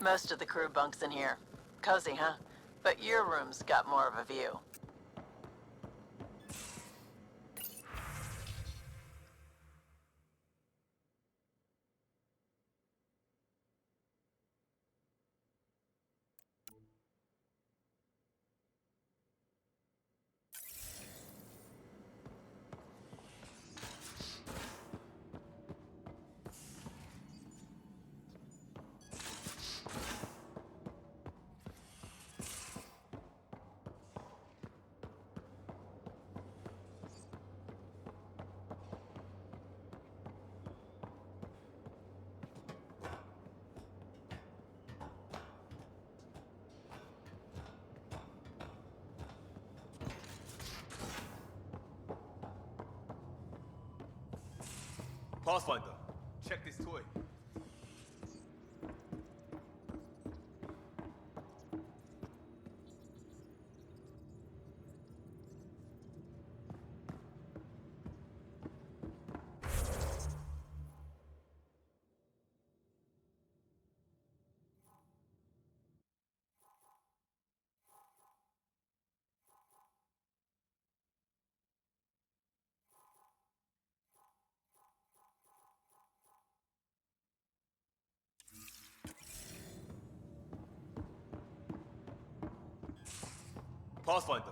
Most of the crew bunks in here. Cozy, huh? But your room's got more of a view. Pathfinder, check this toy. Pathfinder,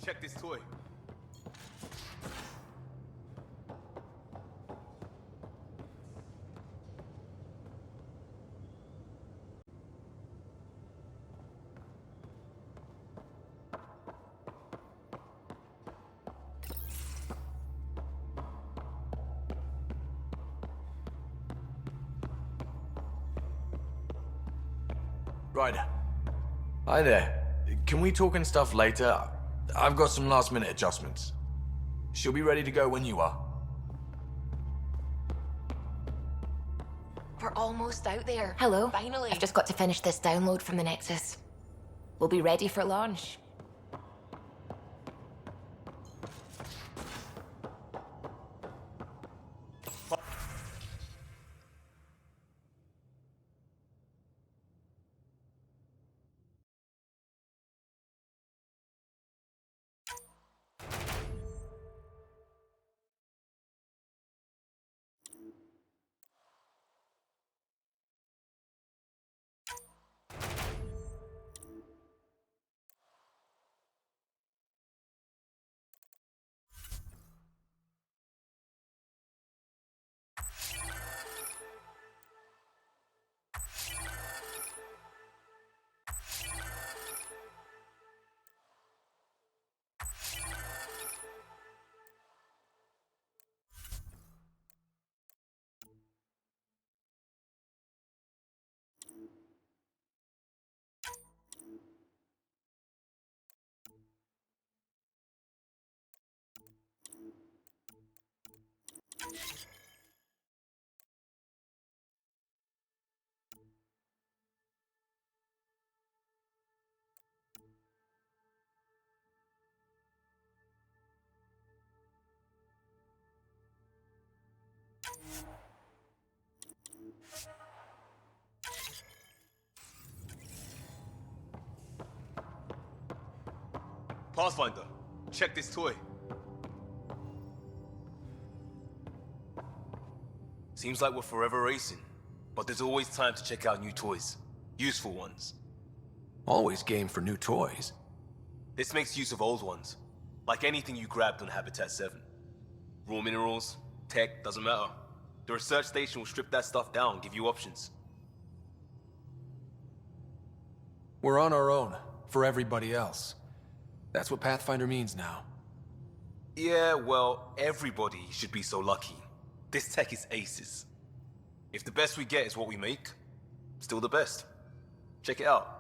check this toy. Ryder. Hi there. Can we talk and stuff later? I've got some last minute adjustments. She'll be ready to go when you are. We're almost out there. Hello. Finally. I've just got to finish this download from the Nexus. We'll be ready for launch. Pathfinder, check this toy. Seems like we're forever racing, but there's always time to check out new toys. Useful ones. Always game for new toys. This makes use of old ones, like anything you grabbed on Habitat 7. Raw minerals, tech, doesn't matter. The research station will strip that stuff down and give you options. We're on our own, for everybody else. That's what Pathfinder means now. Yeah, well, everybody should be so lucky. This tech is aces. If the best we get is what we make, still the best. Check it out.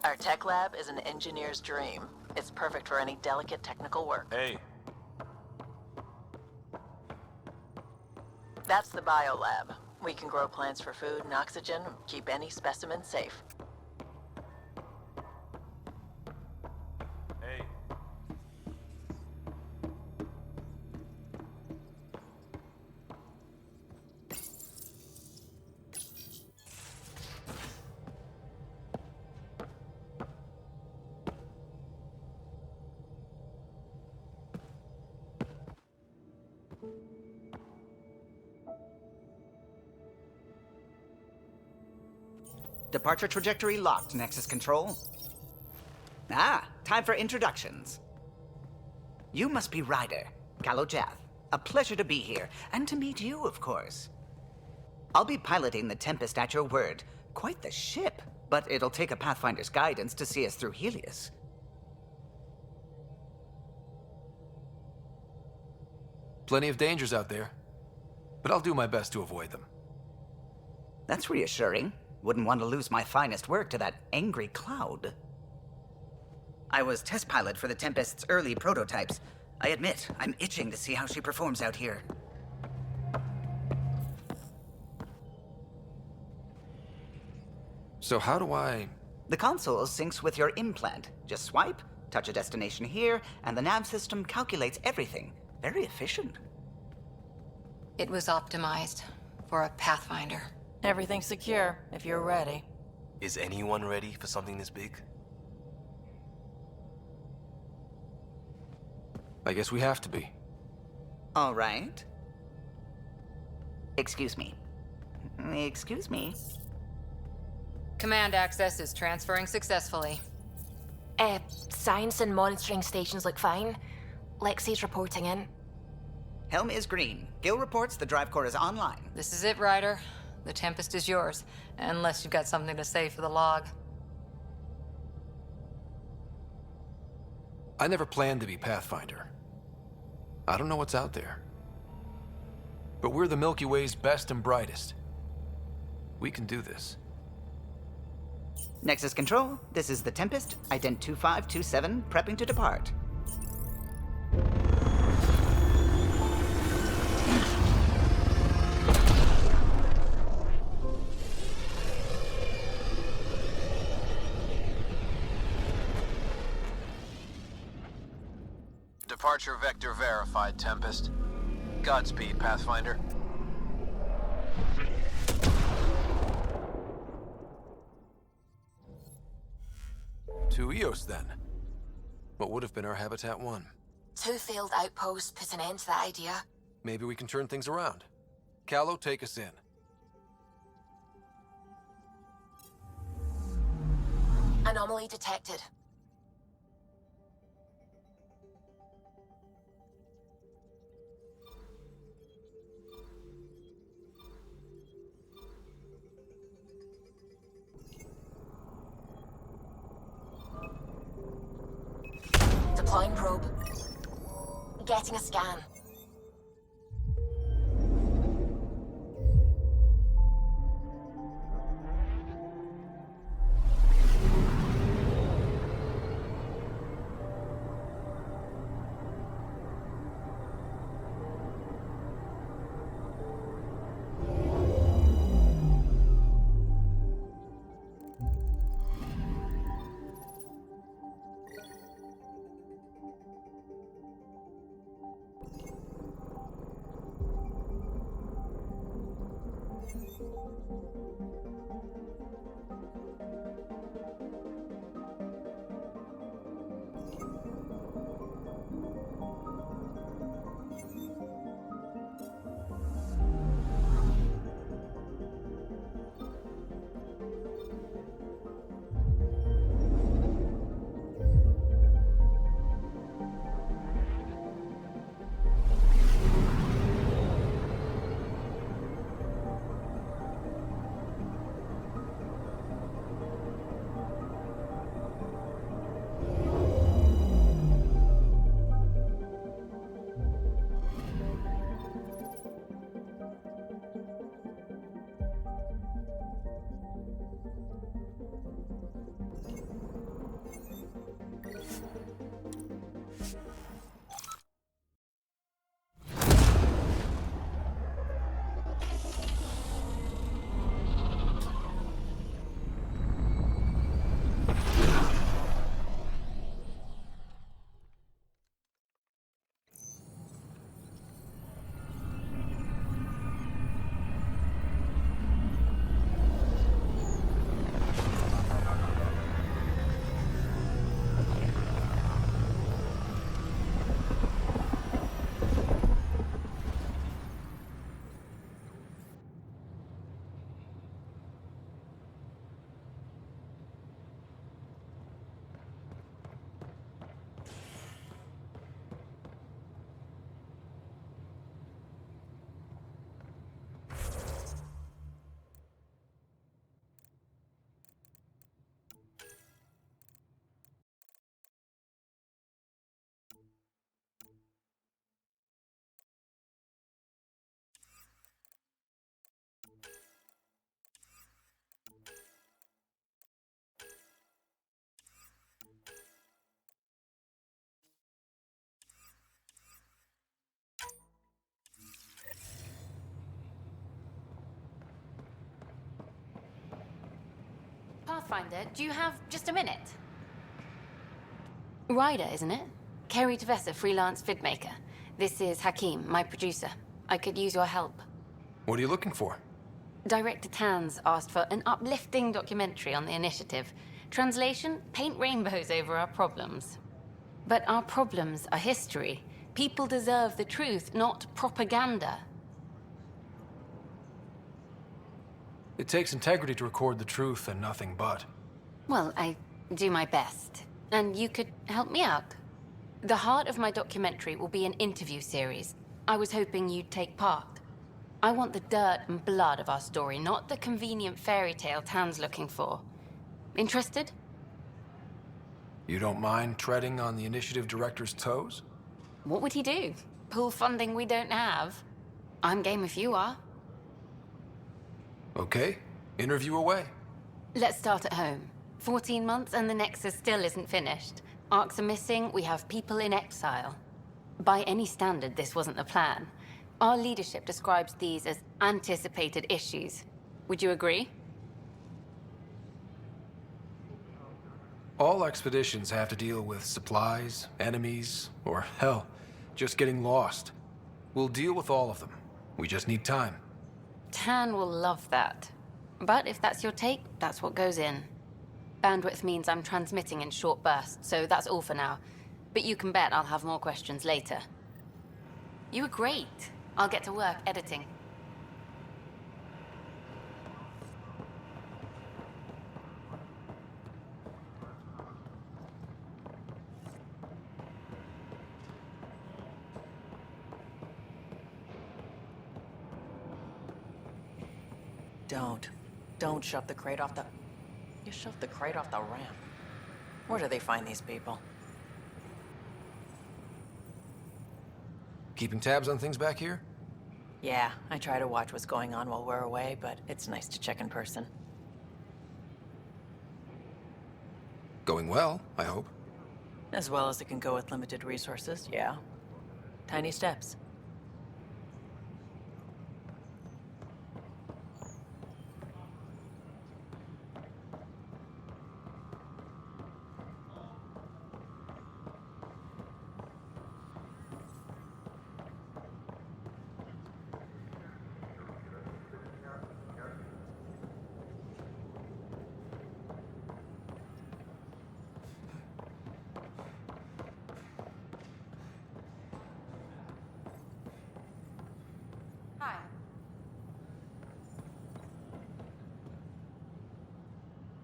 Our tech lab is an engineer's dream. It's perfect for any delicate technical work. Hey. That's the biolab. We can grow plants for food and oxygen, keep any specimen safe. Hey. Departure trajectory locked, Nexus Control. Ah, time for introductions. You must be Ryder, Kalojath. A pleasure to be here, and to meet you, of course. I'll be piloting the Tempest at your word. Quite the ship, but it'll take a Pathfinder's guidance to see us through Helios. Plenty of dangers out there, but I'll do my best to avoid them. That's reassuring. Wouldn't want to lose my finest work to that angry cloud. I was test pilot for the Tempest's early prototypes. I admit, I'm itching to see how she performs out here. So how do I... The console syncs with your implant. Just swipe, touch a destination here, and the nav system calculates everything. Very efficient. It was optimized for a Pathfinder. Everything's secure, if you're ready. Is anyone ready for something this big? I guess we have to be. All right. Excuse me. Excuse me. Command access is transferring successfully. Science and monitoring stations look fine. Lexi's reporting in. Helm is green. Gil reports the drive core is online. This is it, Ryder. The Tempest is yours, unless you've got something to say for the log. I never planned to be Pathfinder. I don't know what's out there. But we're the Milky Way's best and brightest. We can do this. Nexus Control, this is the Tempest, ident 2527, prepping to depart. Departure vector verified, Tempest. Godspeed, Pathfinder. To Eos, then. What would have been our Habitat 1? 2 failed outposts put an end to that idea. Maybe we can turn things around. Callow, take us in. Anomaly detected. Deploying probe. Getting a scan. Pathfinder, do you have just a minute? Ryder, isn't it? Kerry Tavessa, freelance vidmaker. This is Hakeem, my producer. I could use your help. What are you looking for? Director Tans asked for an uplifting documentary on the initiative. Translation, paint rainbows over our problems. But our problems are history. People deserve the truth, not propaganda. It takes integrity to record the truth and nothing but. Well, I do my best. And you could help me out. The heart of my documentary will be an interview series. I was hoping you'd take part. I want the dirt and blood of our story, not the convenient fairy tale Tan's looking for. Interested? You don't mind treading on the initiative director's toes? What would he do? Pull funding we don't have? I'm game if you are. Okay, interview away. Let's start at home. 14 months and the Nexus still isn't finished. Arcs are missing, we have people in exile. By any standard, this wasn't the plan. Our leadership describes these as anticipated issues. Would you agree? All expeditions have to deal with supplies, enemies, or hell, just getting lost. We'll deal with all of them. We just need time. Tan will love that. But if that's your take, that's what goes in. Bandwidth means I'm transmitting in short bursts, so that's all for now. But you can bet I'll have more questions later. You were great. I'll get to work editing. Don't shove the crate off the... You shoved the crate off the ramp. Where do they find these people? Keeping tabs on things back here? Yeah, I try to watch what's going on while we're away, but it's nice to check in person. Going well, I hope. As well as it can go with limited resources, yeah. Tiny steps. Hi.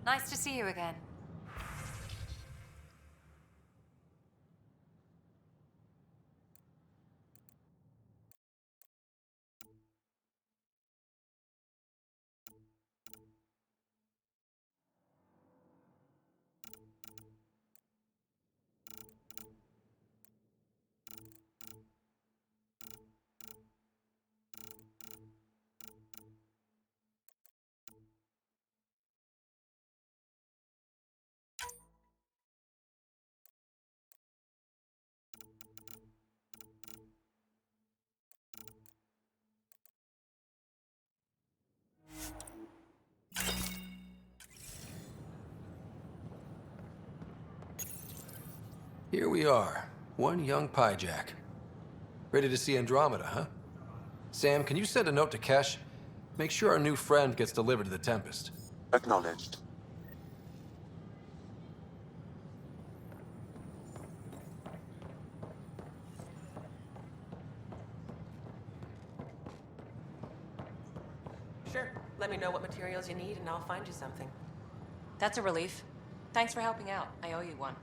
Nice to see you again. Here we are, one young piejack. Ready to see Andromeda, huh? Sam, can you send a note to Kesh? Make sure our new friend gets delivered to the Tempest. Acknowledged. Sure. Let me know what materials you need and I'll find you something. That's a relief. Thanks for helping out. I owe you one.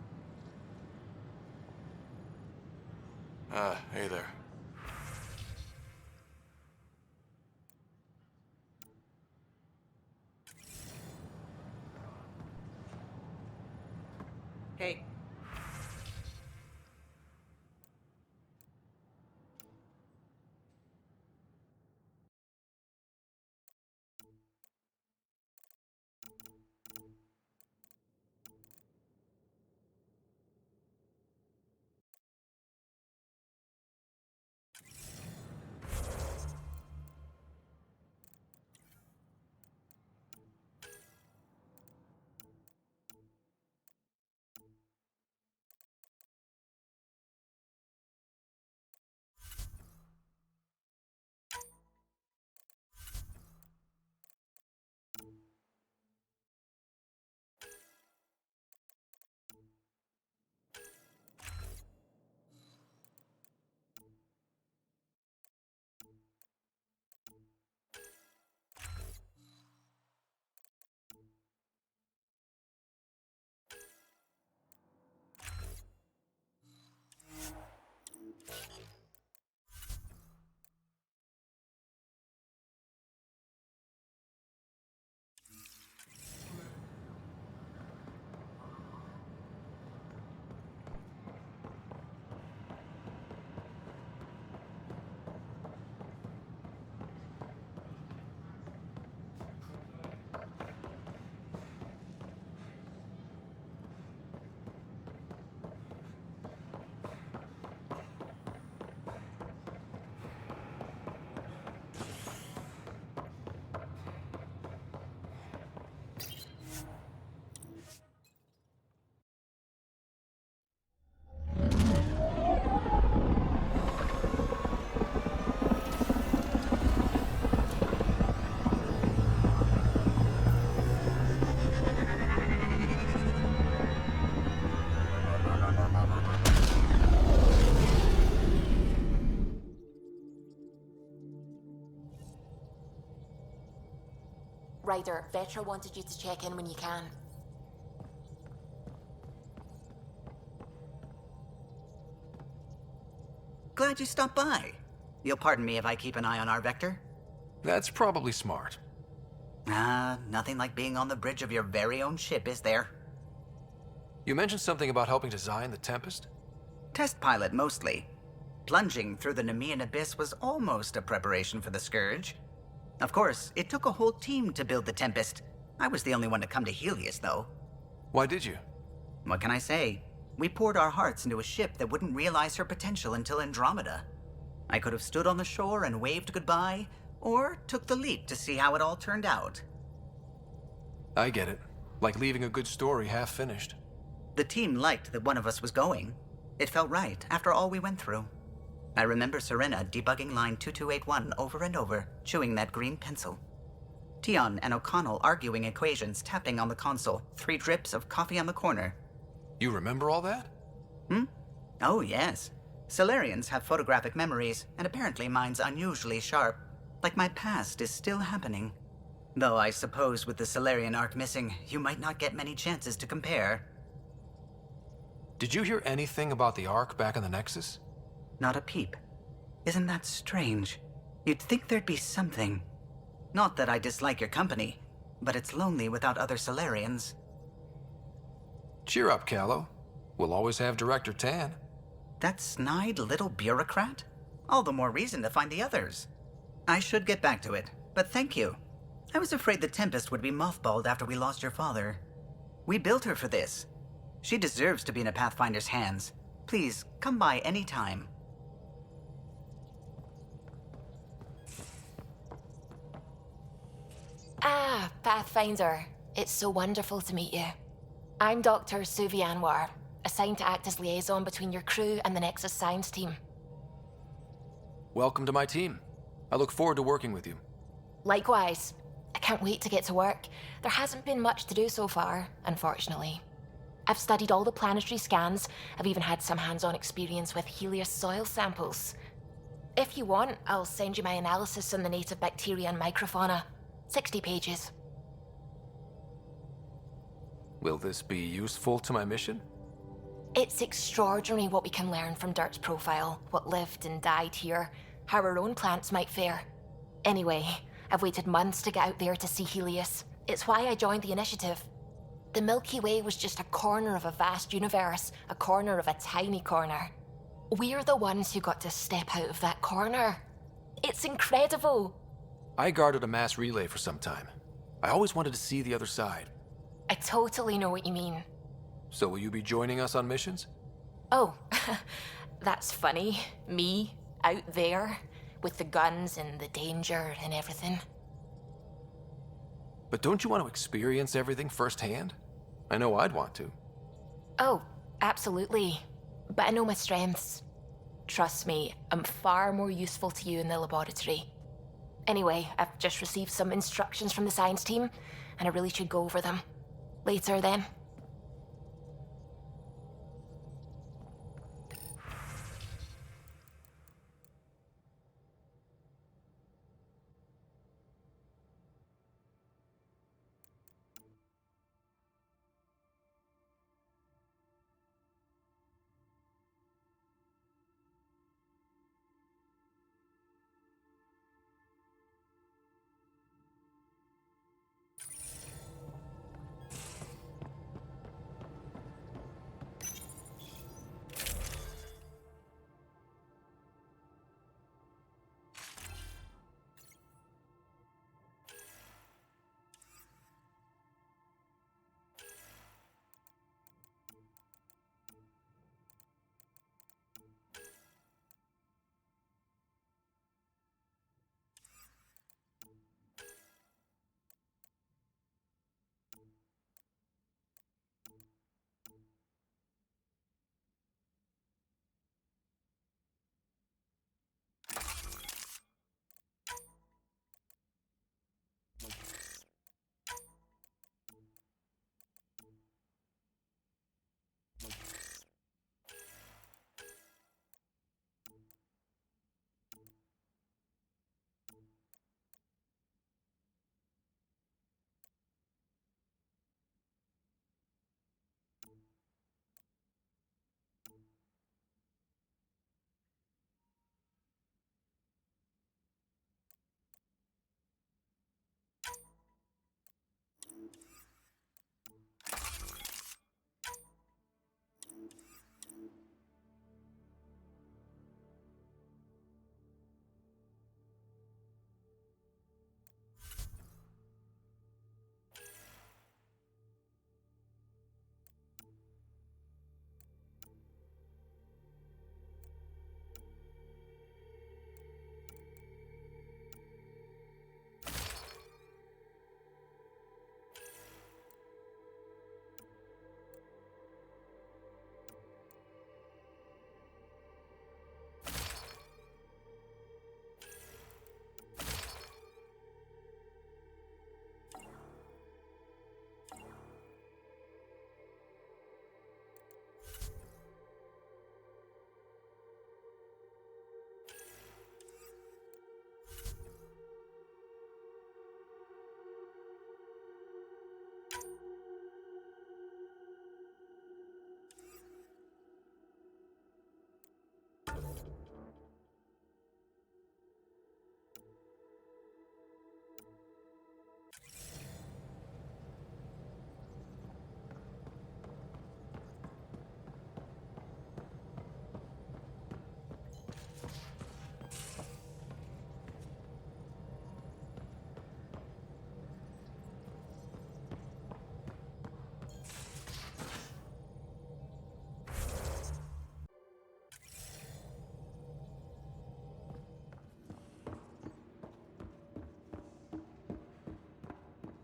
Hey there. Hey, Ryder, Vetra wanted you to check in when you can. Glad you stopped by. You'll pardon me if I keep an eye on our Vector? That's probably smart. Nothing like being on the bridge of your very own ship, is there? You mentioned something about helping design the Tempest? Test pilot, mostly. Plunging through the Nemean abyss was almost a preparation for the Scourge. Of course, it took a whole team to build the Tempest. I was the only one to come to Helios, though. Why did you? What can I say? We poured our hearts into a ship that wouldn't realize her potential until Andromeda. I could have stood on the shore and waved goodbye, or took the leap to see how it all turned out. I get it. Like leaving a good story half-finished. The team liked that one of us was going. It felt right, after all we went through. I remember Serena debugging line 2281 over and over, chewing that green pencil. Tion and O'Connell arguing equations, tapping on the console, 3 drips of coffee on the corner. You remember all that? Oh, yes. Solarians have photographic memories, and apparently mine's unusually sharp. Like my past is still happening. Though I suppose with the Solarian arc missing, you might not get many chances to compare. Did you hear anything about the Ark back in the Nexus? Not a peep. Isn't that strange? You'd think there'd be something. Not that I dislike your company, but it's lonely without other Solarians. Cheer up, Callow. We'll always have Director Tan. That snide little bureaucrat? All the more reason to find the others. I should get back to it, but thank you. I was afraid the Tempest would be mothballed after we lost your father. We built her for this. She deserves to be in a Pathfinder's hands. Please, come by any time. Ah, Pathfinder. It's so wonderful to meet you. I'm Dr. Suvi Anwar, assigned to act as liaison between your crew and the Nexus science team. Welcome to my team. I look forward to working with you. Likewise. I can't wait to get to work. There hasn't been much to do so far, unfortunately. I've studied all the planetary scans. I've even had some hands-on experience with Helios soil samples. If you want, I'll send you my analysis on the native bacteria and microfauna. 60 pages. Will this be useful to my mission? It's extraordinary what we can learn from Dirt's profile, what lived and died here, how our own plants might fare. Anyway, I've waited months to get out there to see Helios. It's why I joined the initiative. The Milky Way was just a corner of a vast universe, a corner of a tiny corner. We're the ones who got to step out of that corner. It's incredible. I guarded a mass relay for some time. I always wanted to see the other side. I totally know what you mean. So will you be joining us on missions? Oh, that's funny. Me, out there, with the guns and the danger and everything. But don't you want to experience everything firsthand? I know I'd want to. Oh, absolutely. But I know my strengths. Trust me, I'm far more useful to you in the laboratory. Anyway, I've just received some instructions from the science team, and I really should go over them. Later, then.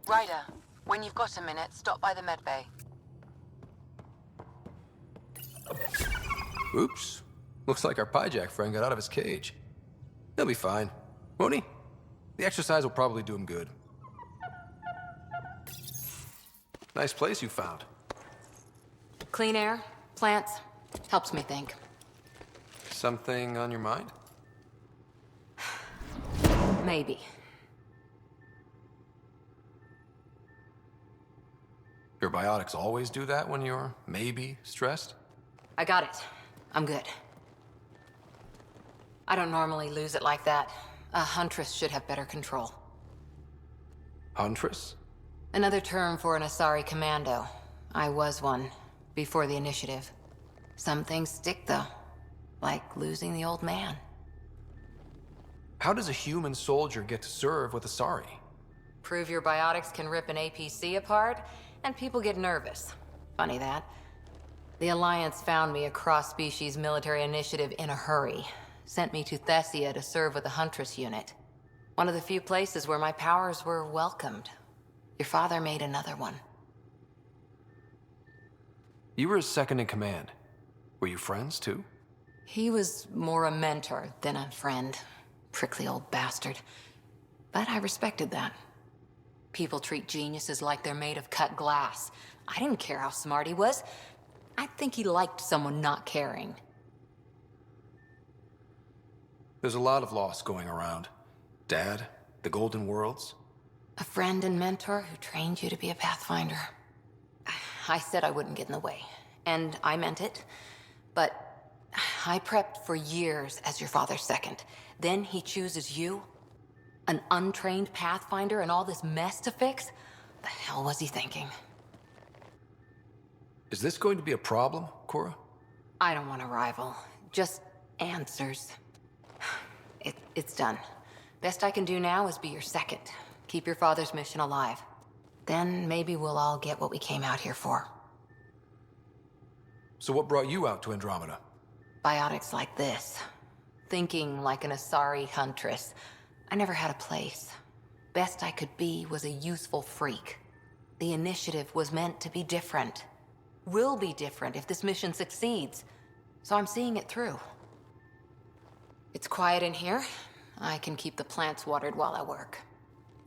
Ryder, when you've got a minute, stop by the medbay. Oops. Looks like our Pyjack friend got out of his cage. He'll be fine, won't he? The exercise will probably do him good. Nice place you found. Clean air, plants, helps me think. Something on your mind? Maybe. Your biotics always do that when you're maybe stressed? I got it. I'm good. I don't normally lose it like that. A huntress should have better control. Huntress? Another term for an Asari commando. I was one, before the initiative. Some things stick, though. Like losing the old man. How does a human soldier get to serve with Asari? Prove your biotics can rip an APC apart, and people get nervous. Funny that. The Alliance found me a cross-species military initiative in a hurry. Sent me to Thessia to serve with the Huntress unit. One of the few places where my powers were welcomed. Your father made another one. You were his second in command. Were you friends, too? He was more a mentor than a friend. Prickly old bastard. But I respected that. People treat geniuses like they're made of cut glass. I didn't care how smart he was. I think he liked someone not caring. There's a lot of loss going around. Dad, the Golden Worlds. A friend and mentor who trained you to be a Pathfinder. I said I wouldn't get in the way, and I meant it. But I prepped for years as your father's second. Then he chooses you? An untrained Pathfinder and all this mess to fix? The hell was he thinking? Is this going to be a problem, Cora? I don't want a rival. Just answers. It's done. Best I can do now is be your second. Keep your father's mission alive. Then maybe we'll all get what we came out here for. So what brought you out to Andromeda? Biotics like this. Thinking like an Asari huntress. I never had a place. Best I could be was a useful freak. The initiative was meant to be different. Will be different if this mission succeeds. So I'm seeing it through. It's quiet in here. I can keep the plants watered while I work.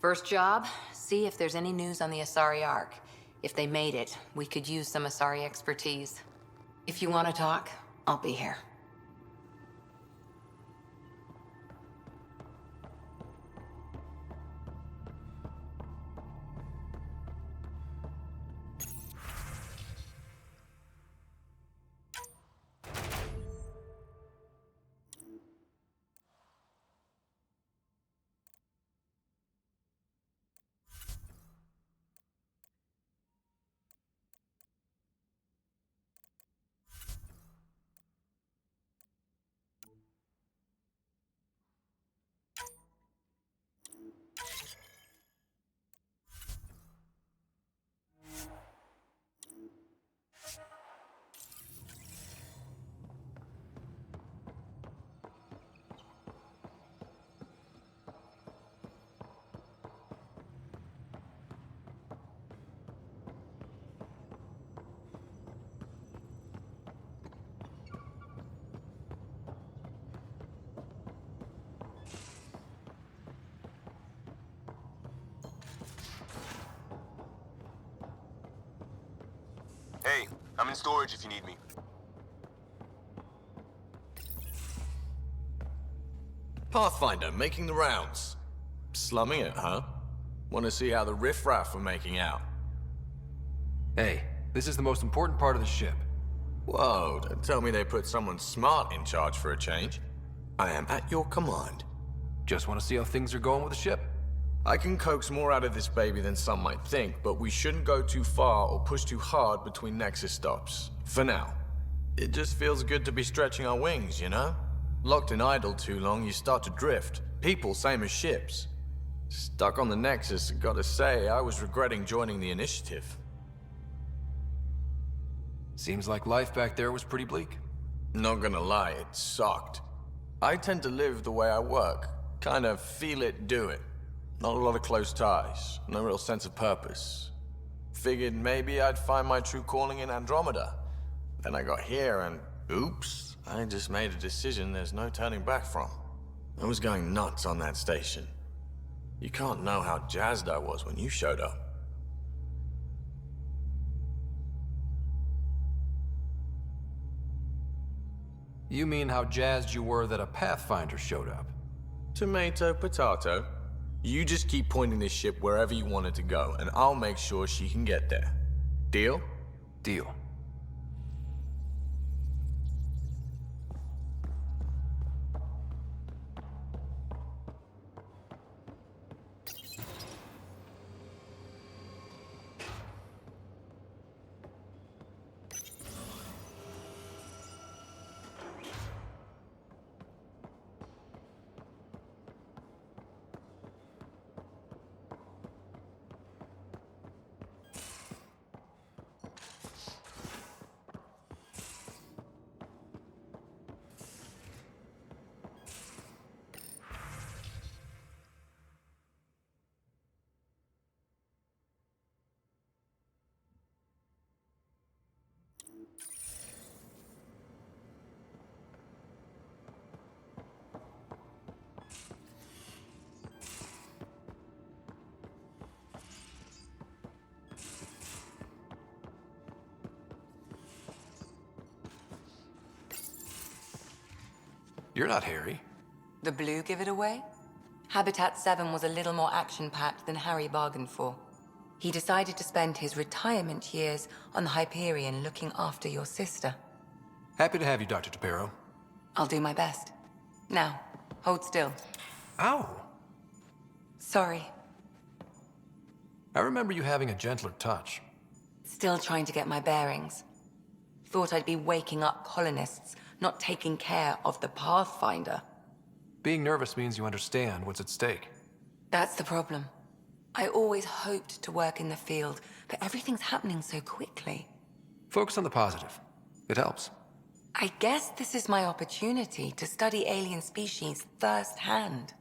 First job, see if there's any news on the Asari Ark. If they made it, we could use some Asari expertise. If you want to talk, I'll be here. Hey, I'm in storage if you need me. Pathfinder, making the rounds. Slumming it, huh? Want to see how the riffraff are making out? Hey, this is the most important part of the ship. Whoa, don't tell me they put someone smart in charge for a change. I am at your command. Just want to see how things are going with the ship. I can coax more out of this baby than some might think, but we shouldn't go too far or push too hard between Nexus stops. For now. It just feels good to be stretching our wings, you know? Locked in idle too long, you start to drift. People, same as ships. Stuck on the Nexus, gotta say, I was regretting joining the initiative. Seems like life back there was pretty bleak. Not gonna lie, it sucked. I tend to live the way I work. Kind of feel it, do it. Not a lot of close ties, no real sense of purpose. Figured maybe I'd find my true calling in Andromeda. Then I got here and, oops, I just made a decision there's no turning back from. I was going nuts on that station. You can't know how jazzed I was when you showed up. You mean how jazzed you were that a Pathfinder showed up? Tomato, potato. You just keep pointing this ship wherever you want it to go, and I'll make sure she can get there. Deal? Deal. You're not Harry. The blue give it away? Habitat 7 was a little more action-packed than Harry bargained for. He decided to spend his retirement years on the Hyperion looking after your sister. Happy to have you, Dr. DePero. I'll do my best. Now, hold still. Ow! Sorry. I remember you having a gentler touch. Still trying to get my bearings. Thought I'd be waking up colonists, not taking care of the Pathfinder. Being nervous means you understand what's at stake. That's the problem. I always hoped to work in the field, but everything's happening so quickly. Focus on the positive. It helps. I guess this is my opportunity to study alien species firsthand.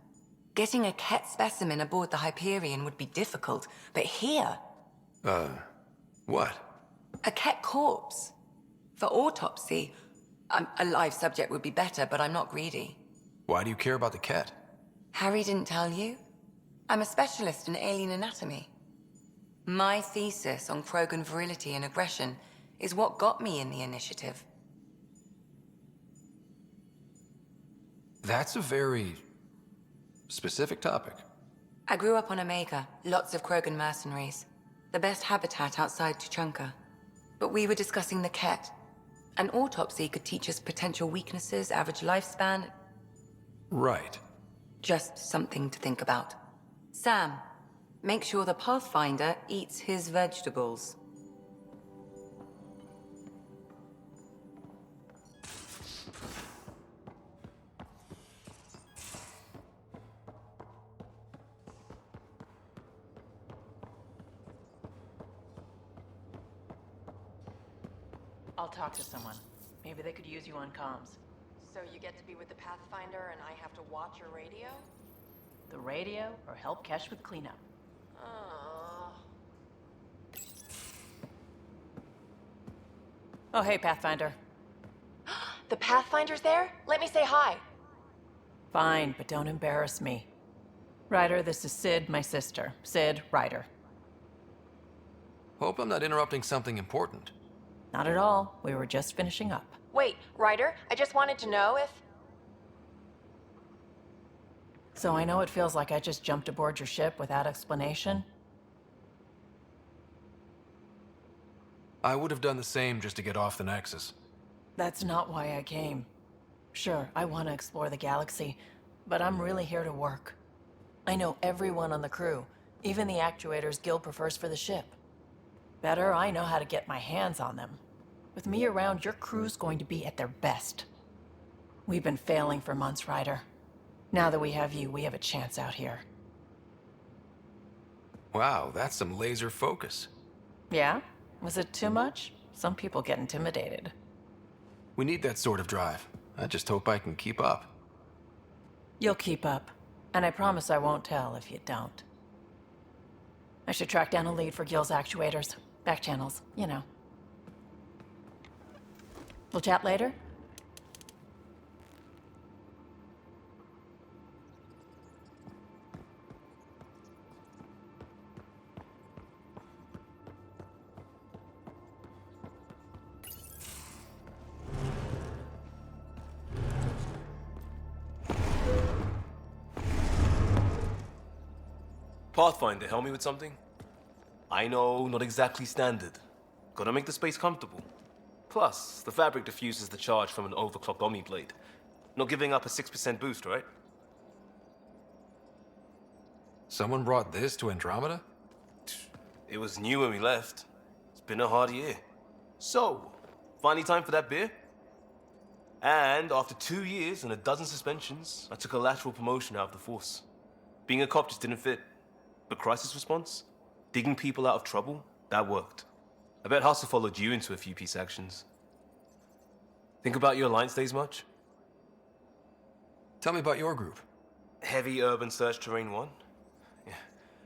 Getting a Ket specimen aboard the Hyperion would be difficult, but here... What? A Ket corpse. For autopsy, a live subject would be better, but I'm not greedy. Why do you care about the Ket? Harry didn't tell you? I'm a specialist in alien anatomy. My thesis on Krogan virility and aggression is what got me in the initiative. That's a very specific topic. I grew up on Omega, lots of Krogan mercenaries. The best habitat outside Tuchanka. But we were discussing the Ket. An autopsy could teach us potential weaknesses, average lifespan. Right. Just something to think about. Sam, make sure the Pathfinder eats his vegetables. I'll talk to someone. Maybe they could use you on comms. So you get to be with the Pathfinder and I have to watch your radio? The radio, or help Kesh with cleanup. Oh, hey, Pathfinder. The Pathfinder's there? Let me say hi. Fine, but don't embarrass me. Ryder, this is Sid, my sister. Sid, Ryder. Hope I'm not interrupting something important. Not at all. We were just finishing up. Wait, Ryder, I just wanted to know if... So I know it feels like I just jumped aboard your ship without explanation. I would have done the same just to get off the Nexus. That's not why I came. Sure, I want to explore the galaxy, but I'm really here to work. I know everyone on the crew, even the actuators Gil prefers for the ship. Better, I know how to get my hands on them. With me around, your crew's going to be at their best. We've been failing for months, Ryder. Now that we have you, we have a chance out here. Wow, that's some laser focus. Yeah? Was it too much? Some people get intimidated. We need that sort of drive. I just hope I can keep up. You'll keep up. And I promise I won't tell if you don't. I should track down a lead for Gil's actuators. Back channels, you know. We'll chat later? Pathfinder, help me with something? I know, not exactly standard. Gotta make the space comfortable. Plus, the fabric diffuses the charge from an overclocked Omni blade. Not giving up a 6% boost, right? Someone brought this to Andromeda? It was new when we left. It's been a hard year. So, finally time for that beer? And after 2 years and a dozen suspensions, I took a lateral promotion out of the force. Being a cop just didn't fit. But crisis response? Digging people out of trouble? That worked. I bet Hustle followed you into a few peace actions. Think about your Alliance days much? Tell me about your group. Heavy Urban Search Terrain 1? Yeah.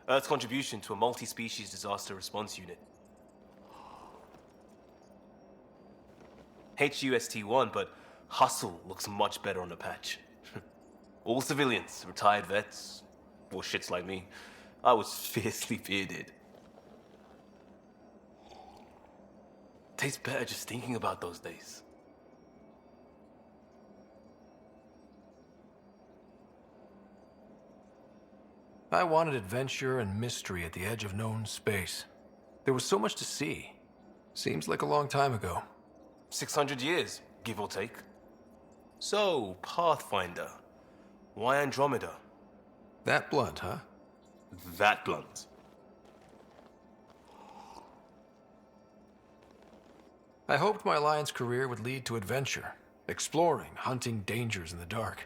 Earth's contribution to a multi-species disaster response unit. HUST-1, but Hustle looks much better on the patch. All civilians, retired vets, or shits like me. I was fiercely bearded. Tastes better just thinking about those days. I wanted adventure and mystery at the edge of known space. There was so much to see. Seems like a long time ago. 600 years, give or take. So, Pathfinder. Why Andromeda? That blunt, huh? That blunt. I hoped my Alliance career would lead to adventure, exploring, hunting dangers in the dark.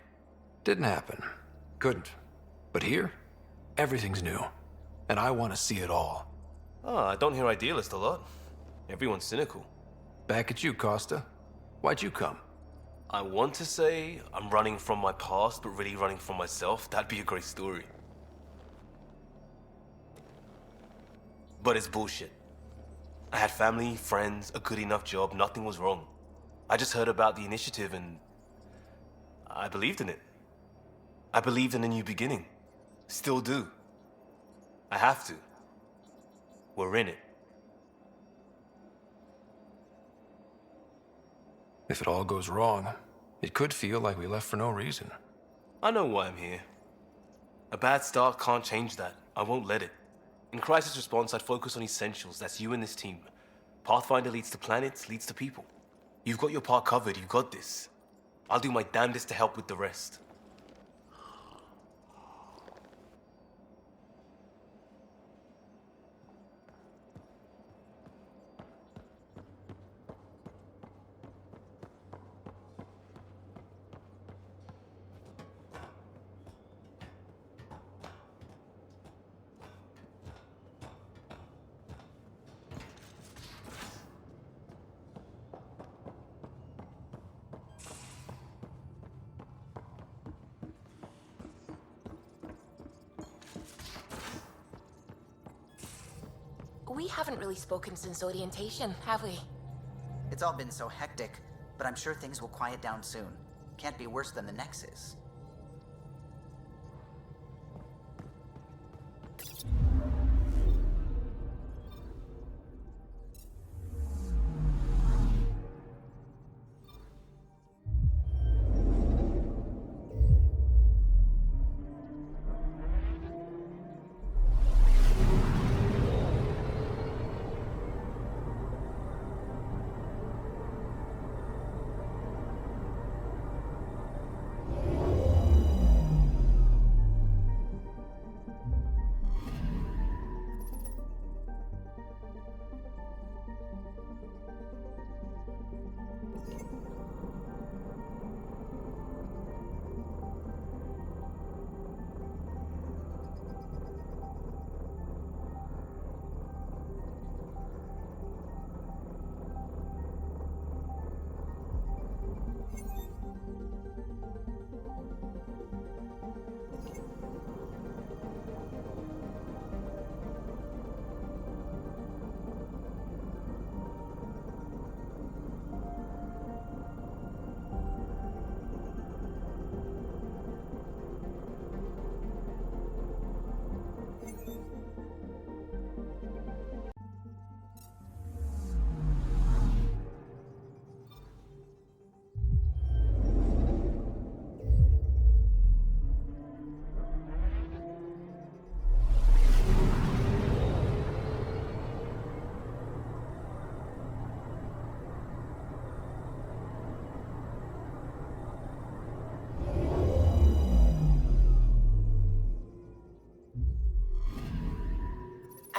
Didn't happen. Couldn't. But here, everything's new. And I want to see it all. Ah, I don't hear idealist a lot. Everyone's cynical. Back at you, Costa. Why'd you come? I want to say I'm running from my past, but really running from myself. That'd be a great story. But it's bullshit. I had family, friends, a good enough job, nothing was wrong. I just heard about the initiative and I believed in it. I believed in a new beginning. Still do. I have to. We're in it. If it all goes wrong, it could feel like we left for no reason. I know why I'm here. A bad start can't change that. I won't let it. In crisis response, I'd focus on essentials. That's you and this team. Pathfinder leads to planets, leads to people. You've got your part covered. You got this. I'll do my damnedest to help with the rest. We haven't really spoken since orientation, have we? It's all been so hectic, but I'm sure things will quiet down soon. Can't be worse than the Nexus.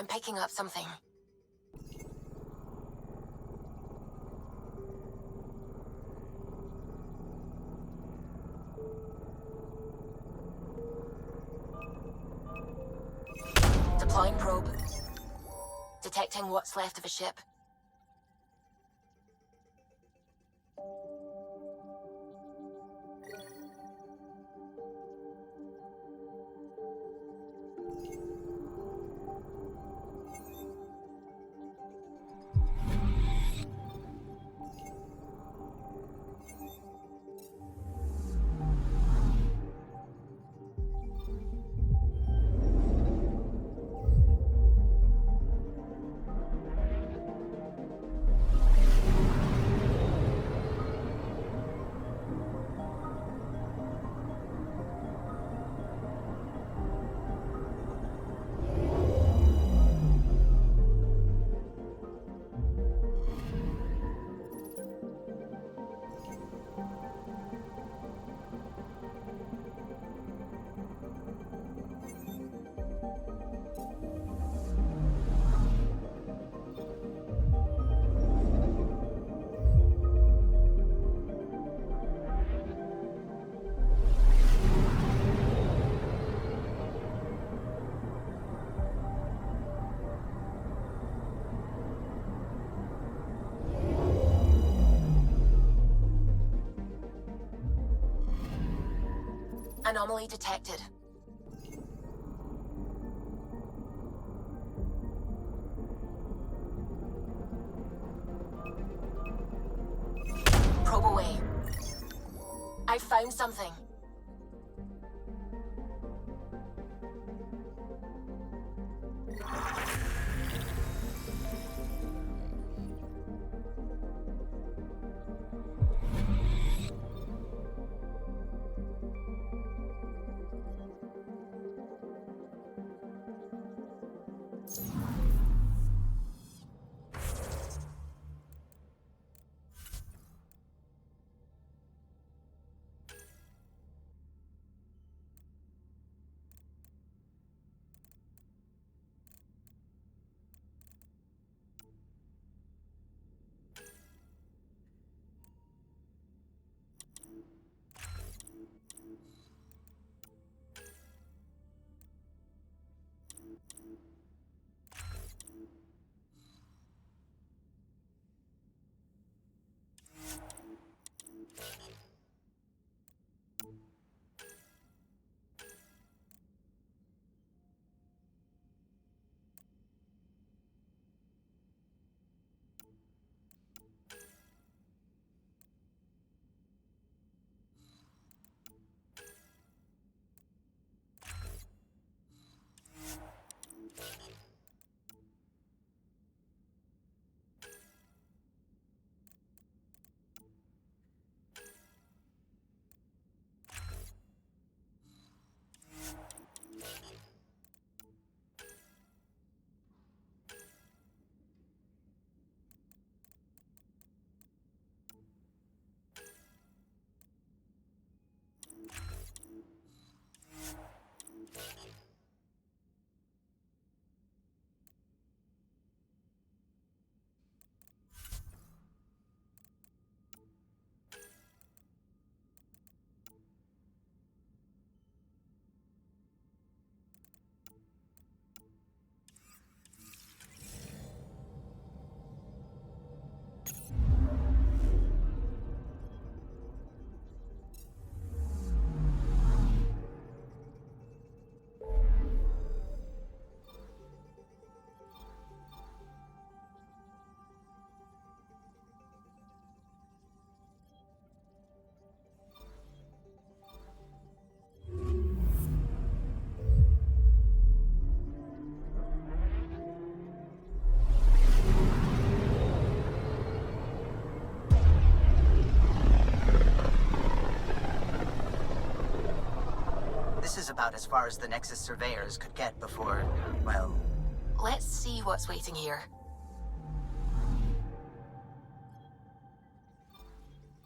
I'm picking up something. Deploying probe. Detecting what's left of a ship. Anomaly detected. Probe away. I found something. This is about as far as the Nexus surveyors could get before, well... Let's see what's waiting here.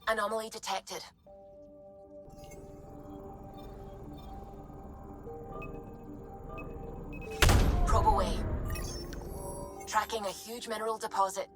Anomaly detected. Probe away. Tracking a huge mineral deposit.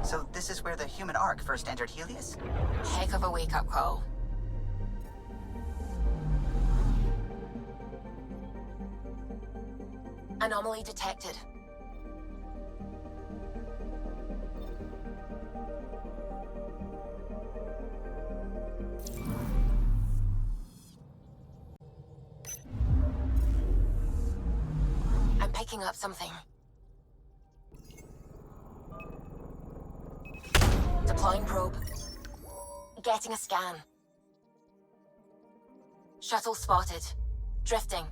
So this is where the human ark first entered Helios? Heck of a wake-up call. Anomaly detected. picking up something. Deploying probe. Getting a scan. Shuttle spotted. Drifting.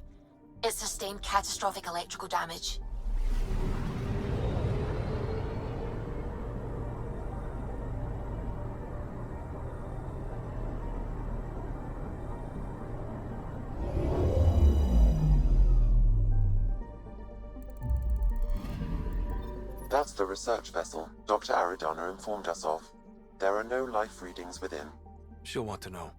It sustained catastrophic electrical damage. That's the research vessel Dr. Aridana informed us of. There are no life readings within. She'll want to know.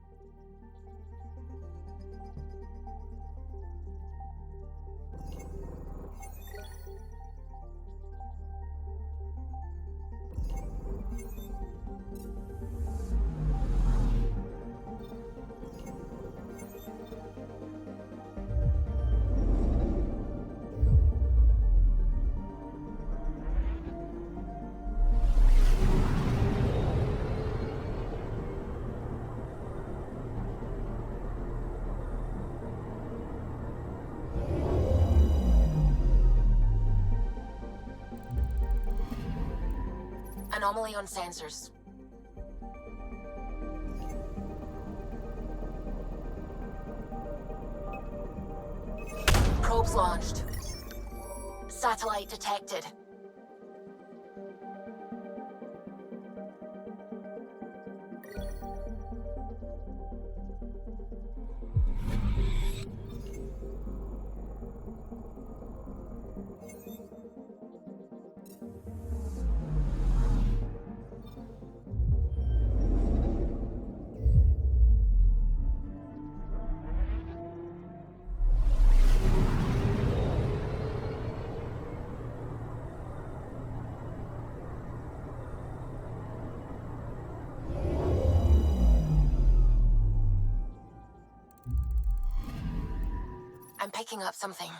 Anomaly on sensors. Probes launched. Satellite detected. I'm picking up something.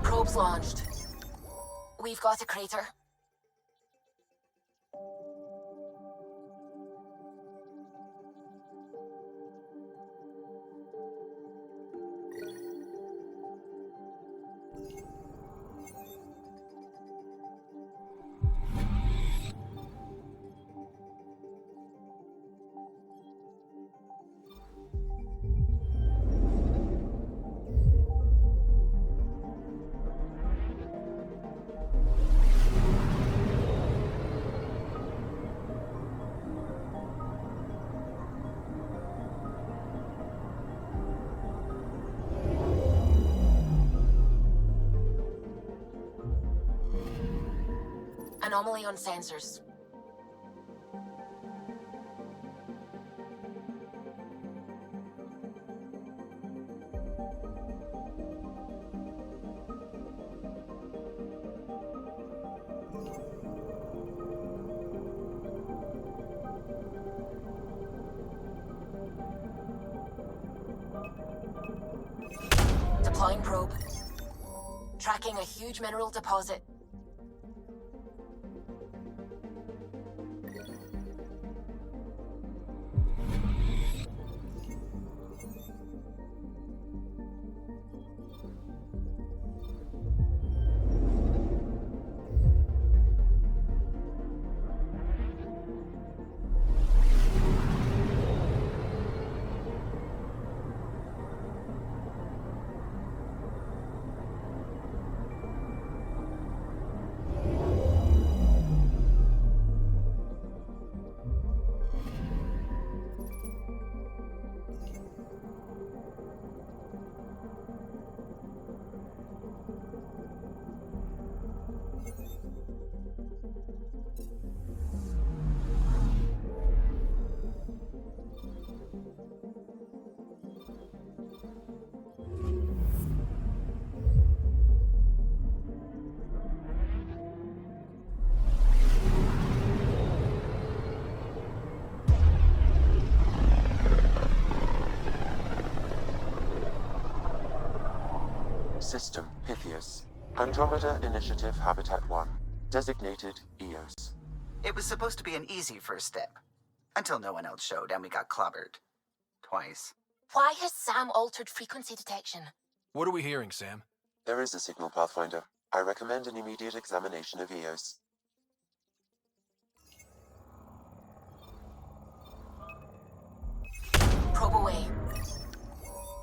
Probes launched. We've got a crater. Anomaly on sensors. Deploying probe. Tracking a huge mineral deposit. System Pythias. Andromeda Initiative Habitat 1. Designated EOS. It was supposed to be an easy first step. Until no one else showed and we got clobbered. Twice. Why has Sam altered frequency detection? What are we hearing, Sam? There is a signal, Pathfinder. I recommend an immediate examination of EOS. Probe away.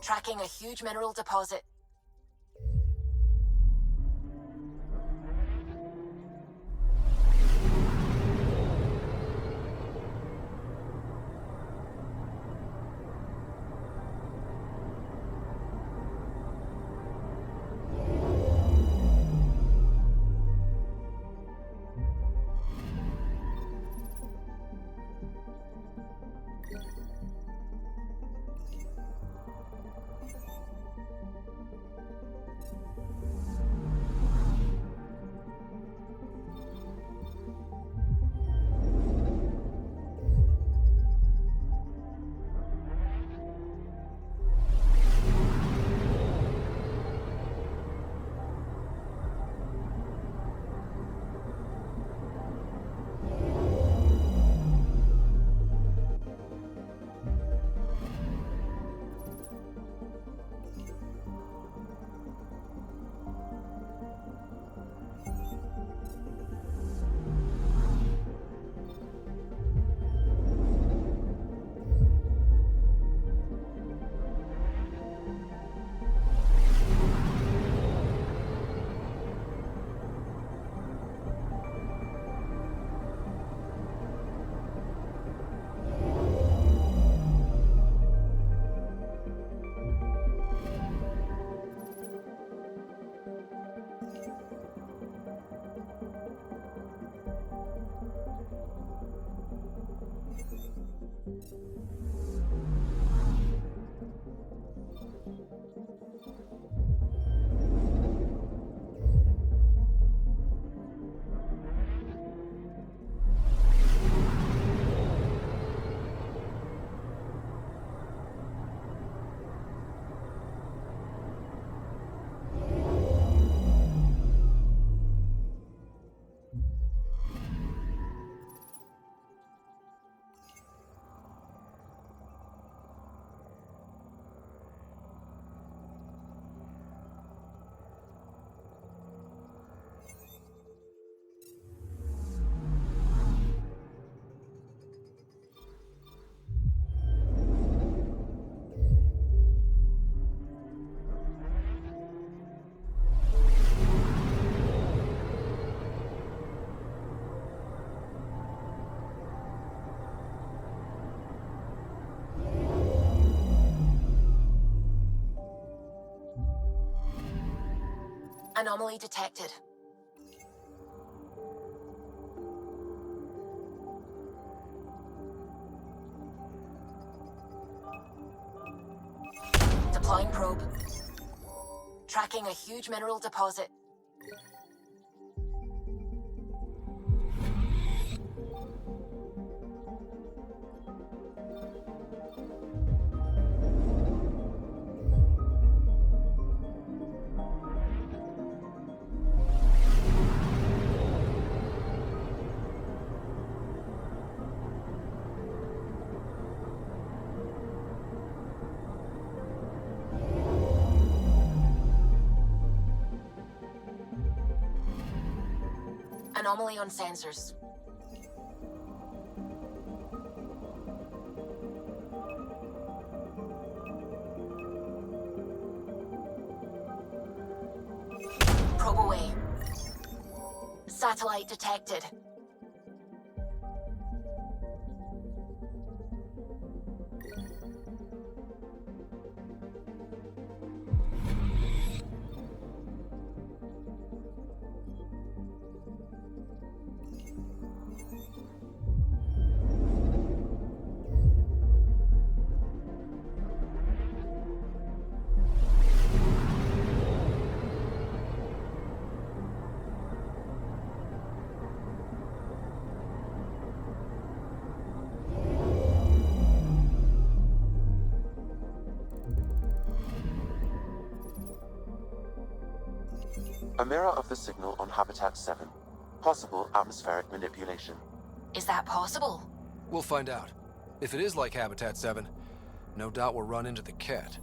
Tracking a huge mineral deposit. Anomaly detected. Deploying probe. Tracking a huge mineral deposit. Anomaly on sensors. Probe away. Satellite detected. A mirror of the signal on Habitat 7. Possible atmospheric manipulation. Is that possible? We'll find out. If it is like Habitat 7, no doubt we'll run into the cat.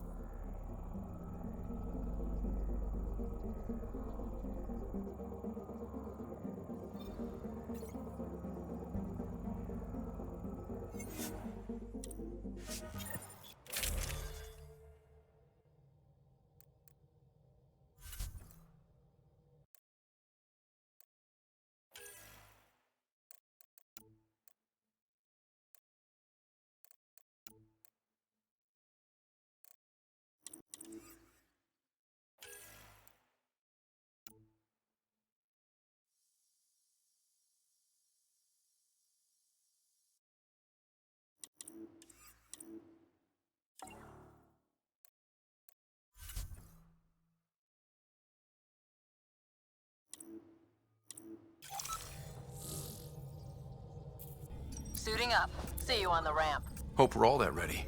Suiting up. See you on the ramp. Hope we're all that ready.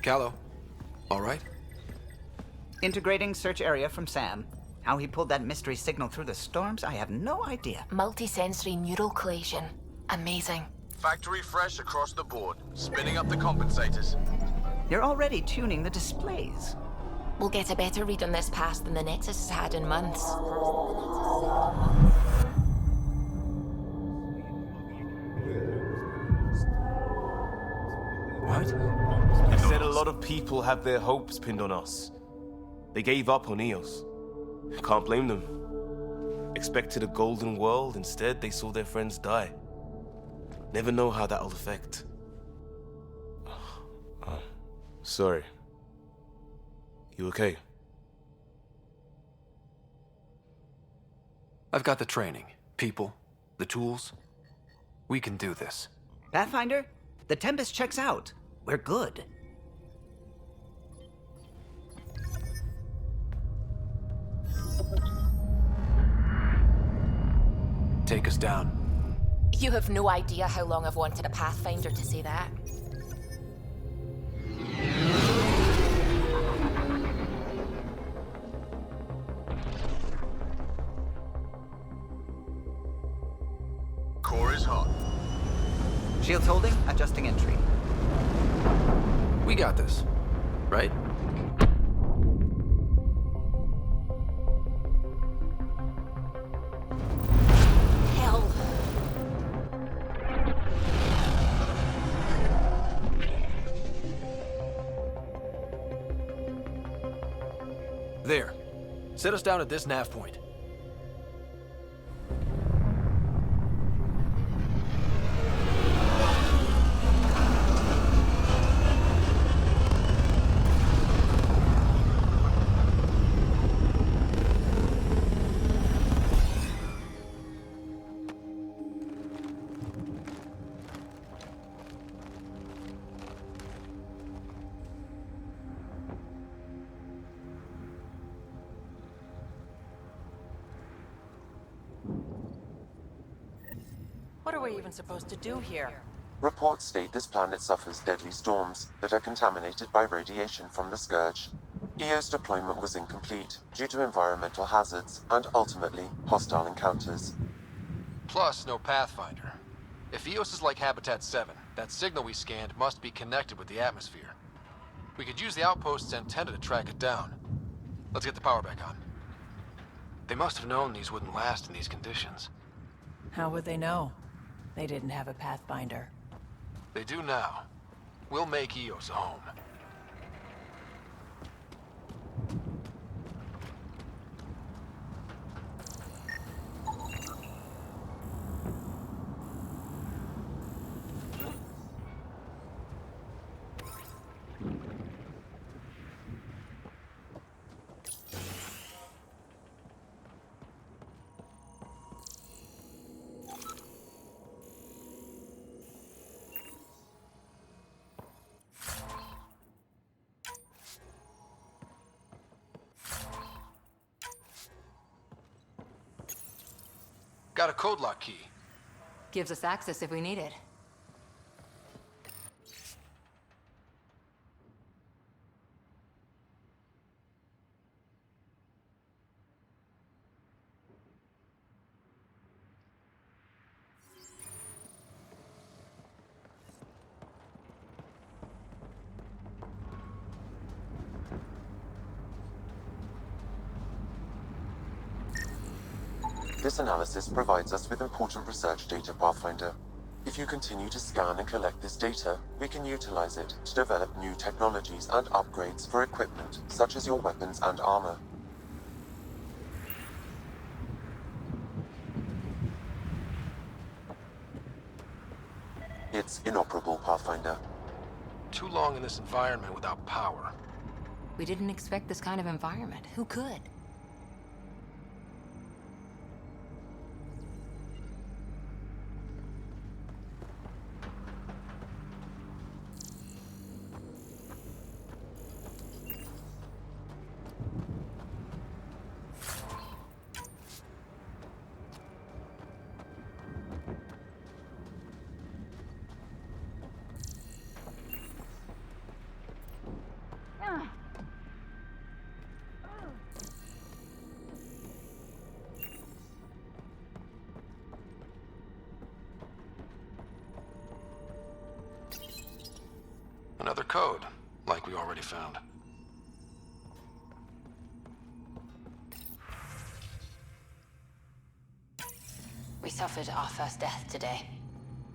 Callow, all right? Integrating search area from Sam. How he pulled that mystery signal through the storms, I have no idea. Multisensory neural collation. Amazing. Factory fresh across the board. Spinning up the compensators. You're already tuning the displays. We'll get a better read on this pass than the Nexus has had in months. What? You said a lot of people have their hopes pinned on us. They gave up on Eos. Can't blame them. Expected a golden world, instead they saw their friends die. Never know how that'll affect. Sorry. You okay? I've got the training, people, the tools. We can do this. Pathfinder, the Tempest checks out. We're good. Take us down. You have no idea how long I've wanted a Pathfinder to say that. Core is hot. Shields holding, adjusting entry. We got this, right? Hell. There. Set us down at this nav point. What are we even supposed to do here? Reports state this planet suffers deadly storms that are contaminated by radiation from the Scourge. EO's deployment was incomplete due to environmental hazards and ultimately hostile encounters. Plus, no Pathfinder. If Eos is like Habitat 7, that signal we scanned must be connected with the atmosphere. We could use the outpost's antenna to track it down. Let's get the power back on. They must have known these wouldn't last in these conditions. How would they know? They didn't have a Pathfinder. They do now. We'll make Eos a home. Got a code lock key. Gives us access if we need it. This analysis provides us with important research data, Pathfinder. If you continue to scan and collect this data, we can utilize it to develop new technologies and upgrades for equipment, such as your weapons and armor. It's inoperable, Pathfinder. Too long in this environment without power. We didn't expect this kind of environment. Who could? Another code, like we already found. We suffered our first death today.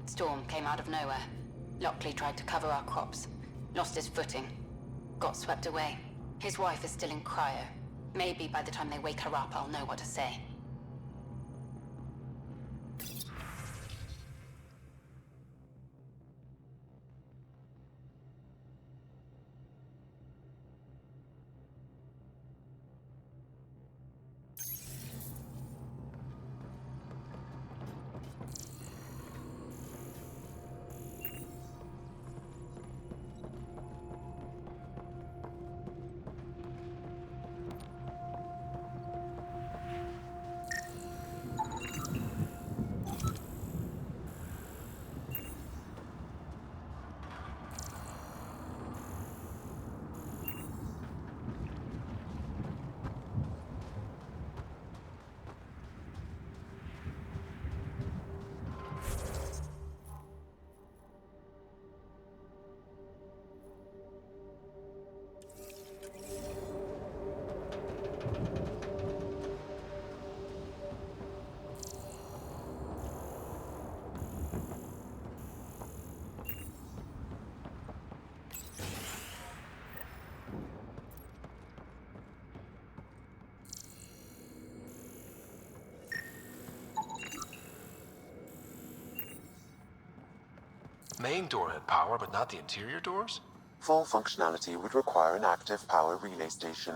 Storm came out of nowhere. Lockley tried to cover our crops. Lost his footing. Got swept away. His wife is still in cryo. Maybe by the time they wake her up, I'll know what to say. Main door had power, but not the interior doors? Full functionality would require an active power relay station.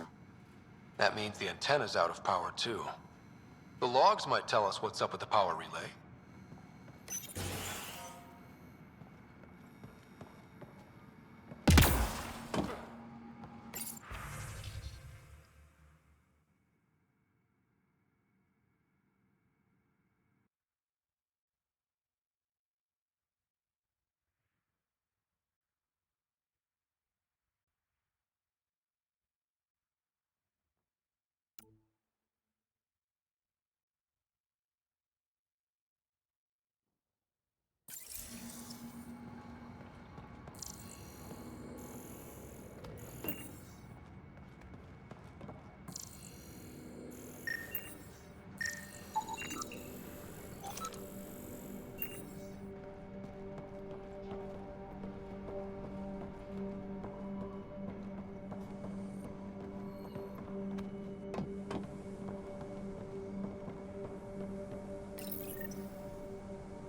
That means the antenna's out of power too. The logs might tell us what's up with the power relay.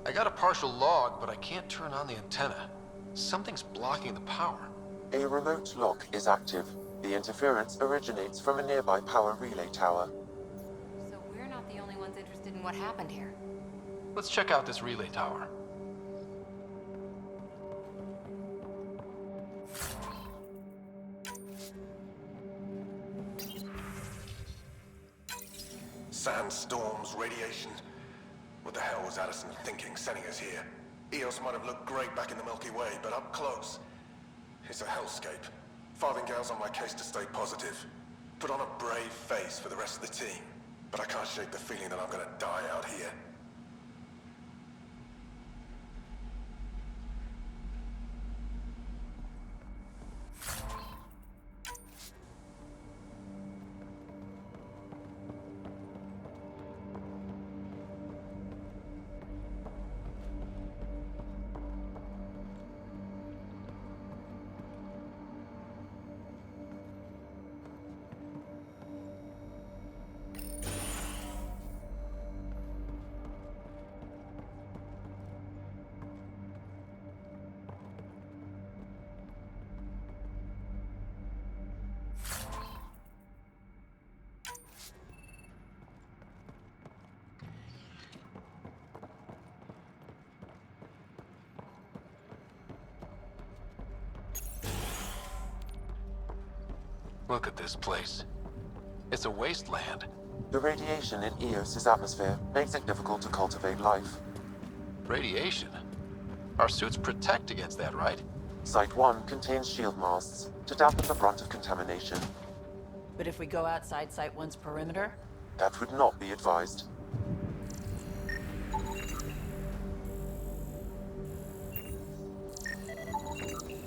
I got a partial log, but I can't turn on the antenna. Something's blocking the power. A remote lock is active. The interference originates from a nearby power relay tower. So we're not the only ones interested in what happened here. Let's check out this relay tower. Sandstorms, radiation. What the hell was Addison thinking, sending us here? Eos might have looked great back in the Milky Way, but up close, it's a hellscape. Farthingale's on my case to stay positive. Put on a brave face for the rest of the team, but I can't shake the feeling that I'm gonna die out here. Look at this place. It's a wasteland. The radiation in Eos's atmosphere makes it difficult to cultivate life. Radiation? Our suits protect against that, right? Site 1 contains shield masts to dampen the brunt of contamination. But if we go outside Site 1's perimeter? That would not be advised.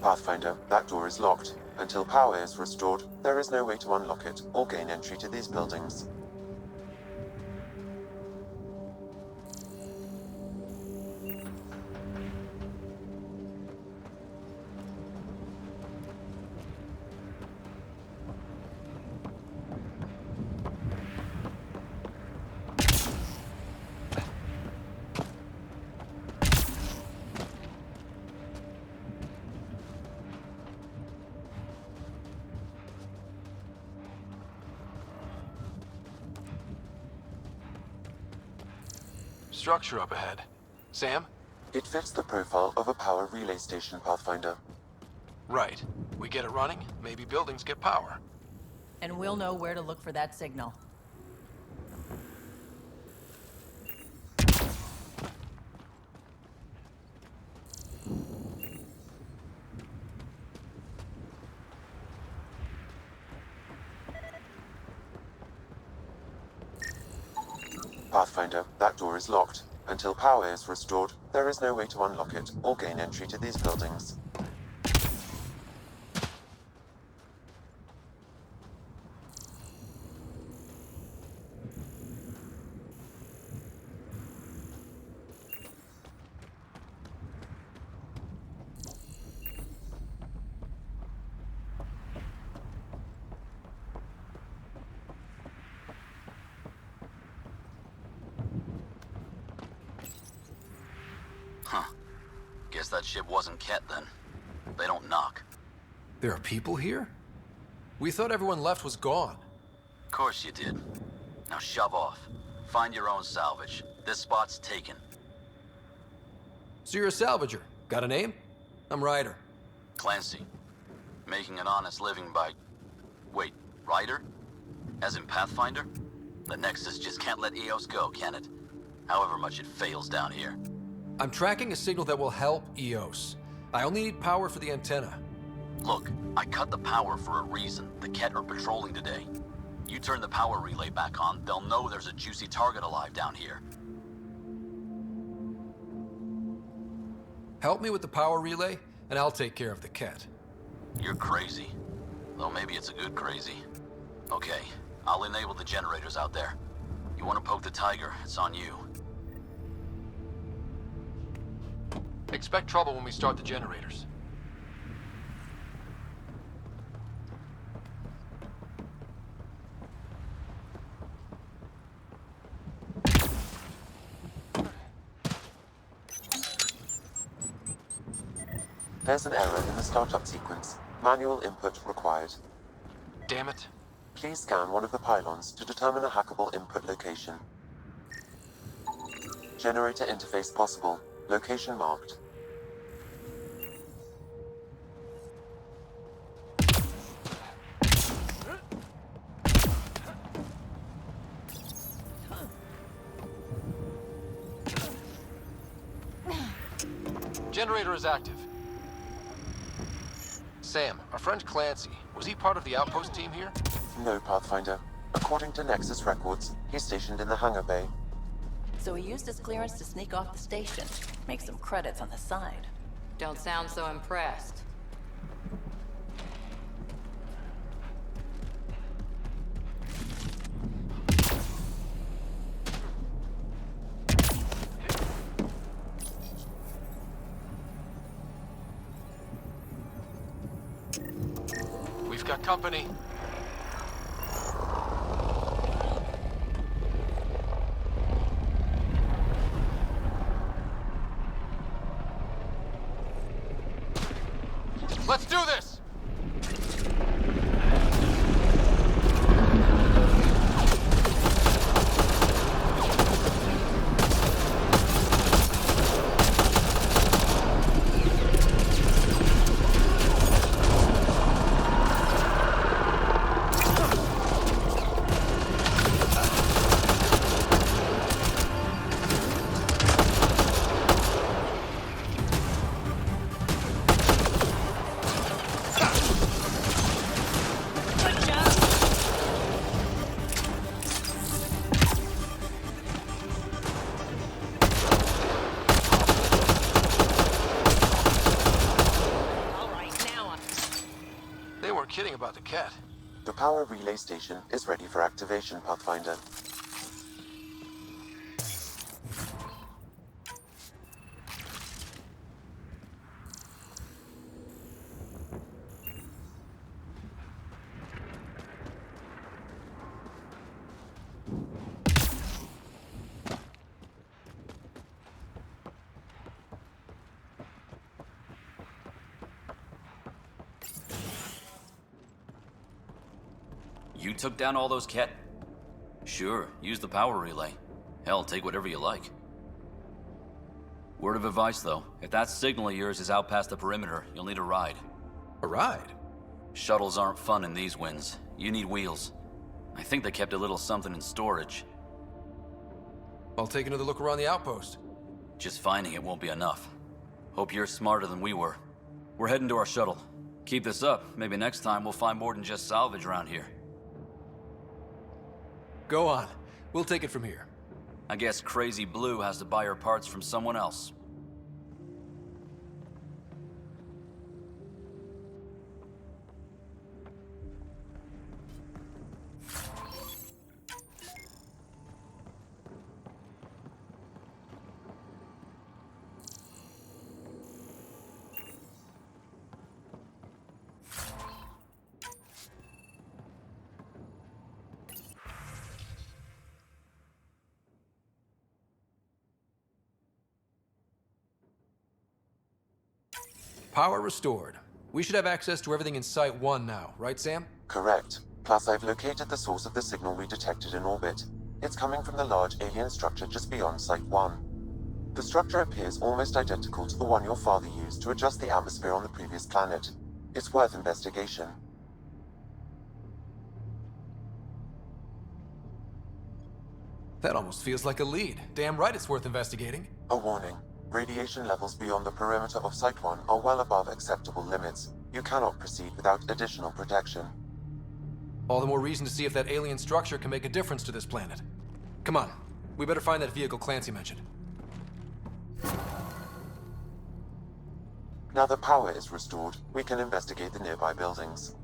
Pathfinder, that door is locked. Until power is restored, there is no way to unlock it or gain entry to these buildings. Structure up ahead. Sam? It fits the profile of a power relay station, Pathfinder. Right. We get it running, maybe buildings get power. And we'll know where to look for that signal. Pathfinder, that door is locked. Until power is restored, there is no way to unlock it or gain entry to these buildings. Huh. Guess that ship wasn't Ket then. They don't knock. There are people here? We thought everyone left was gone. Of course you did. Now shove off. Find your own salvage. This spot's taken. So you're a salvager. Got a name? I'm Ryder. Clancy. Making an honest living by... Wait, Ryder? As in Pathfinder? The Nexus just can't let Eos go, can it? However much it fails down here. I'm tracking a signal that will help Eos. I only need power for the antenna. Look, I cut the power for a reason. The Ket are patrolling today. You turn the power relay back on, they'll know there's a juicy target alive down here. Help me with the power relay, and I'll take care of the Ket. You're crazy. Though maybe it's a good crazy. Okay, I'll enable the generators out there. You want to poke the tiger, it's on you. Expect trouble when we start the generators. There's an error in the startup sequence. Manual input required. Damn it. Please scan one of the pylons to determine a hackable input location. Generator interface possible. Location marked. Generator is active. Sam, our friend Clancy, was he part of the outpost team here? No, Pathfinder. According to Nexus records, he's stationed in the hangar bay. So he used his clearance to sneak off the station. Make some credits on the side. Don't sound so impressed. We've got company. Let's do this! kidding about the cat. The power relay station is ready for activation, Pathfinder. You took down all those cat... Sure, use the power relay. Hell, take whatever you like. Word of advice, though. If that signal of yours is out past the perimeter, you'll need a ride. A ride? Shuttles aren't fun in these winds. You need wheels. I think they kept a little something in storage. I'll take another look around the outpost. Just finding it won't be enough. Hope you're smarter than we were. We're heading to our shuttle. Keep this up. Maybe next time we'll find more than just salvage around here. Go on. We'll take it from here. I guess Crazy Blue has to buy her parts from someone else. Power restored. We should have access to everything in Site 1 now, right, Sam? Correct. Plus, I've located the source of the signal we detected in orbit. It's coming from the large alien structure just beyond Site 1. The structure appears almost identical to the one your father used to adjust the atmosphere on the previous planet. It's worth investigation. That almost feels like a lead. Damn right it's worth investigating. A warning. Radiation levels beyond the perimeter of Site 1 are well above acceptable limits. You cannot proceed without additional protection. All the more reason to see if that alien structure can make a difference to this planet. Come on. We better find that vehicle Clancy mentioned. Now the power is restored, we can investigate the nearby buildings.